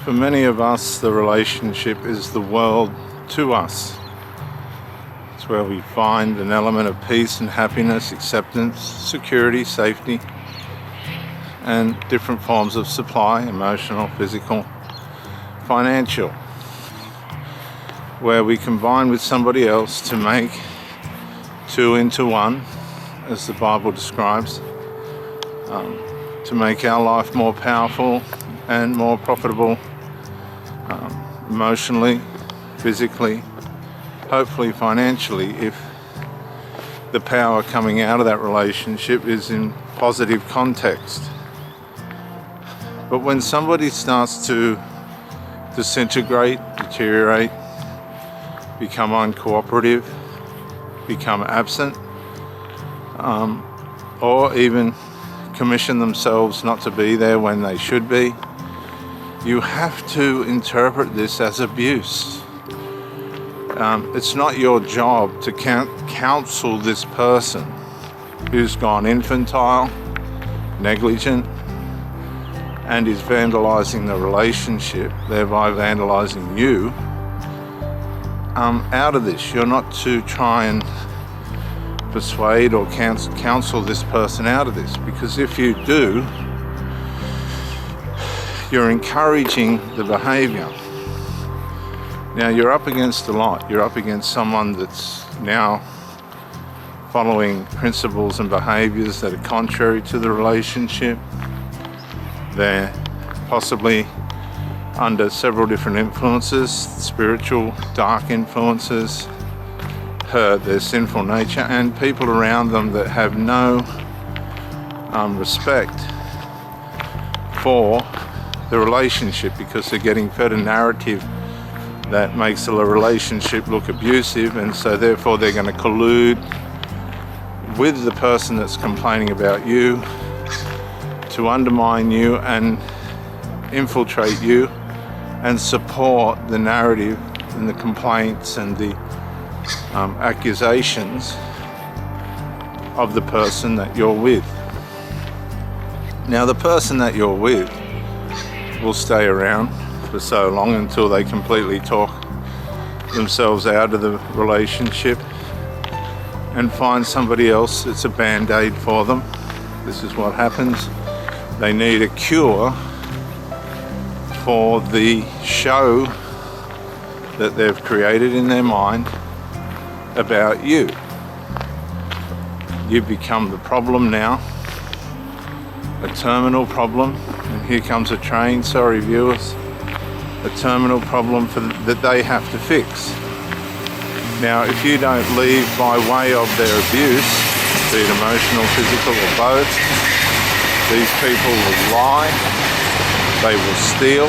For many of us, the relationship is the world to us. It's where we find an element of peace and happiness, acceptance, security, safety, and different forms of supply, emotional, physical, financial, where we combine with somebody else to make two into one, as the Bible describes, to make our life more powerful and more profitable, emotionally, physically, hopefully financially, if the power coming out of that relationship is in positive context. But when somebody starts to disintegrate, deteriorate, become uncooperative, become absent, or even commission themselves not to be there when they should be, you have to interpret this as abuse. It's not your job to counsel this person who's gone infantile, negligent, and is vandalizing the relationship, thereby vandalizing you, out of this. You're not to try and persuade or counsel this person out of this, because if you do, you're encouraging the behavior. Now, you're up against a lot. You're up against someone that's now following principles and behaviors that are contrary to the relationship. They're possibly under several different influences, spiritual, dark influences, their sinful nature, and people around them that have no respect for the relationship, because they're getting fed a narrative that makes the relationship look abusive, and so therefore they're going to collude with the person that's complaining about you to undermine you and infiltrate you and support the narrative and the complaints and the accusations of the person that you're with. Now, the person that you're with will stay around for so long until they completely talk themselves out of the relationship and find somebody else that's a band-aid for them. This is what happens. They need a cure for the show that they've created in their mind about you. You've become the problem now, a terminal problem, and here comes a train, sorry viewers, a terminal problem that they have to fix. Now, if you don't leave by way of their abuse, be it emotional, physical, or both, these people will lie, they will steal,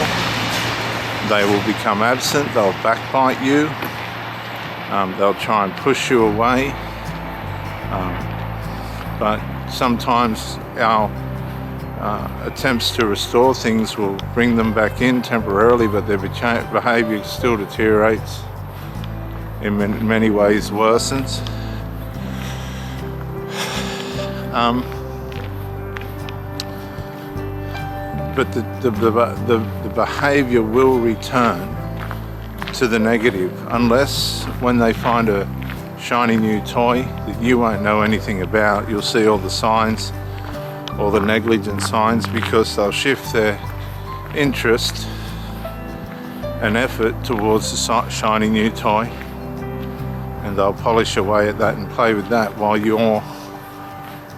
they will become absent, they'll backbite you, they'll try and push you away, but sometimes our attempts to restore things will bring them back in temporarily, but their behavior still deteriorates, in many ways worsens. But the behavior will return to the negative, unless when they find a shiny new toy that you won't know anything about, you'll see all the signs, all the negligent signs, because they'll shift their interest and effort towards the shiny new toy, and they'll polish away at that and play with that while you're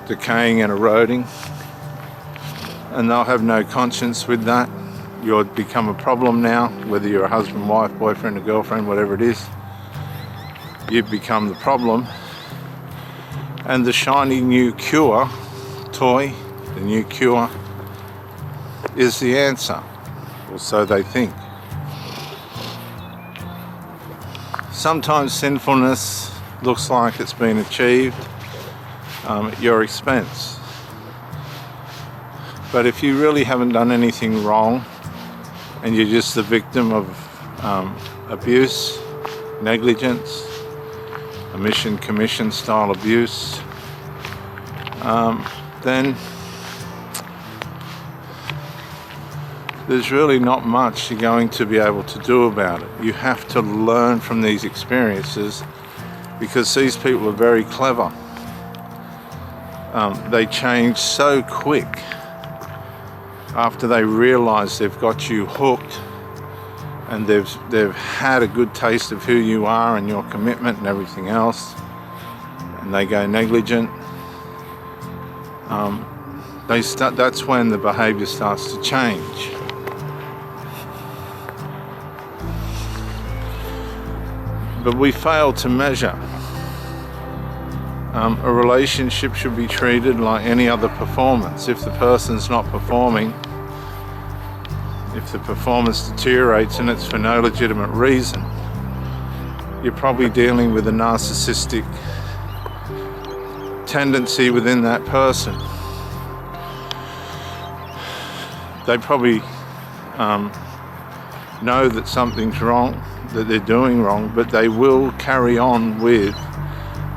decaying and eroding, and they'll have no conscience with that. You'll become a problem now, whether you're a husband, wife, boyfriend, a girlfriend, whatever it is. You've become the problem, and the shiny new cure toy, the new cure, is the answer, or so they think. Sometimes sinfulness looks like it's been achieved at your expense. But if you really haven't done anything wrong and you're just the victim of abuse, negligence, omission, commission style abuse, then there's really not much you're going to be able to do about it. You have to learn from these experiences, because these people are very clever. They change so quick after they realize they've got you hooked, and they've had a good taste of who you are and your commitment and everything else, and they go negligent. That's when the behavior starts to change. But we fail to measure. A relationship should be treated like any other performance. If the person's not performing, if the performance deteriorates and it's for no legitimate reason, you're probably dealing with a narcissistic tendency within that person. They probably know that something's wrong, that they're doing wrong, but they will carry on with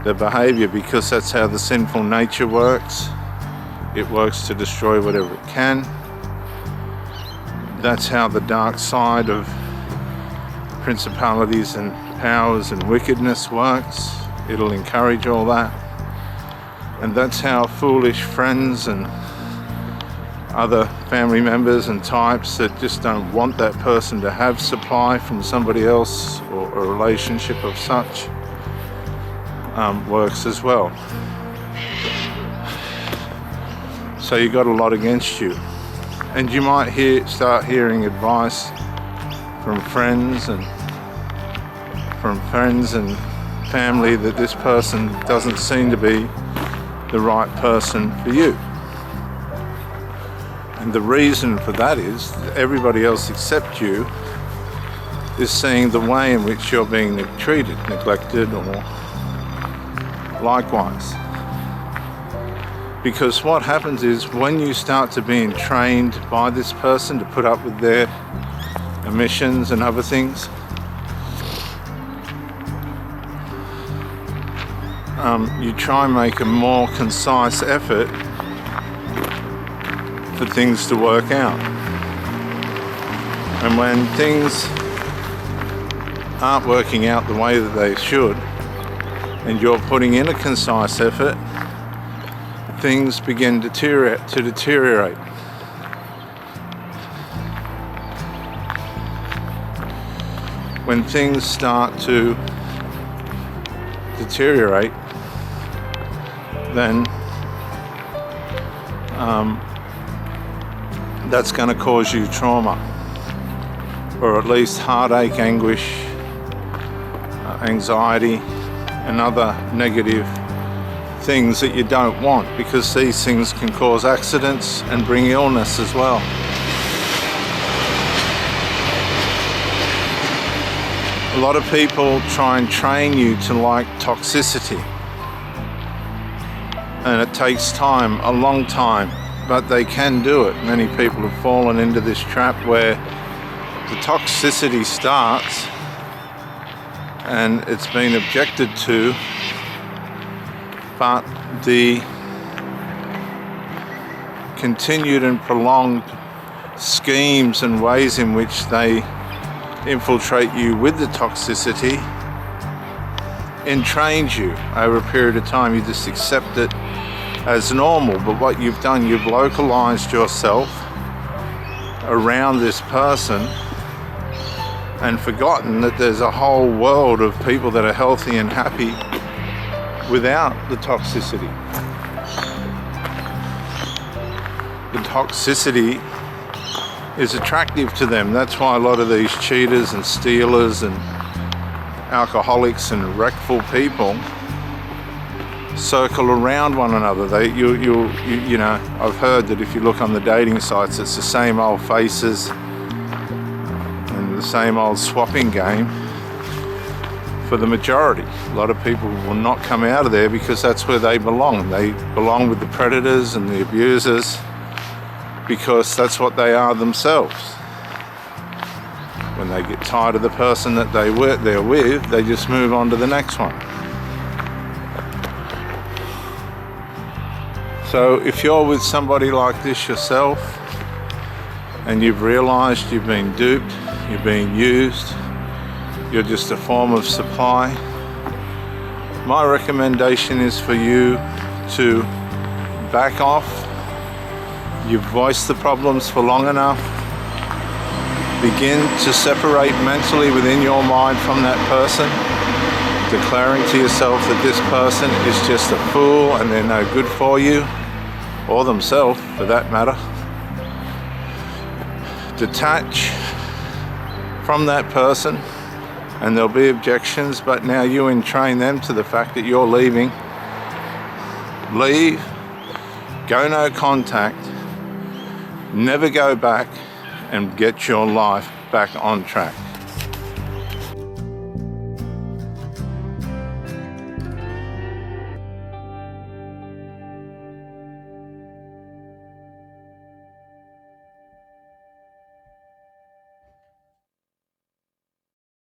the behavior, because that's how the sinful nature works. It works to destroy whatever it can. That's how the dark side of principalities and powers and wickedness works. It'll encourage all that. And that's how foolish friends and other family members and types that just don't want that person to have supply from somebody else, or a relationship of such, works as well. So you got a lot against you, and you might start hearing advice from friends and family that this person doesn't seem to be the right person for you. And the reason for that is that everybody else except you is seeing the way in which you're being treated, neglected, or likewise. Because what happens is, when you start to being trained by this person to put up with their emissions and other things, you try and make a more concise effort for things to work out. And when things aren't working out the way that they should, and you're putting in a concise effort, things begin to deteriorate. When things start to deteriorate, then that's going to cause you trauma, or at least heartache, anguish, anxiety, and other negative things that you don't want, because these things can cause accidents and bring illness as well. A lot of people try and train you to like toxicity, and it takes time, a long time, but they can do it. Many people have fallen into this trap where the toxicity starts and it's been objected to, but the continued and prolonged schemes and ways in which they infiltrate you with the toxicity entrains you over a period of time. You just accept it as normal, but what you've done, you've localized yourself around this person and forgotten that there's a whole world of people that are healthy and happy without the toxicity. The toxicity is attractive to them. That's why a lot of these cheaters and stealers and alcoholics and wreckful people circle around one another. You know, I've heard that if you look on the dating sites, it's the same old faces and the same old swapping game for the majority. A lot of people will not come out of there because that's where they belong. They belong with the predators and the abusers because that's what they are themselves. When they get tired of the person that they're with, they just move on to the next one. So if you're with somebody like this yourself, and you've realized you've been duped, you're being used, you're just a form of supply, my recommendation is for you to back off. You've voiced the problems for long enough. Begin to separate mentally within your mind from that person, declaring to yourself that this person is just a fool and they're no good for you, or themselves for that matter. Detach from that person, and there'll be objections, but now you entrain them to the fact that you're leaving. Leave, go no contact, never go back, and get your life back on track.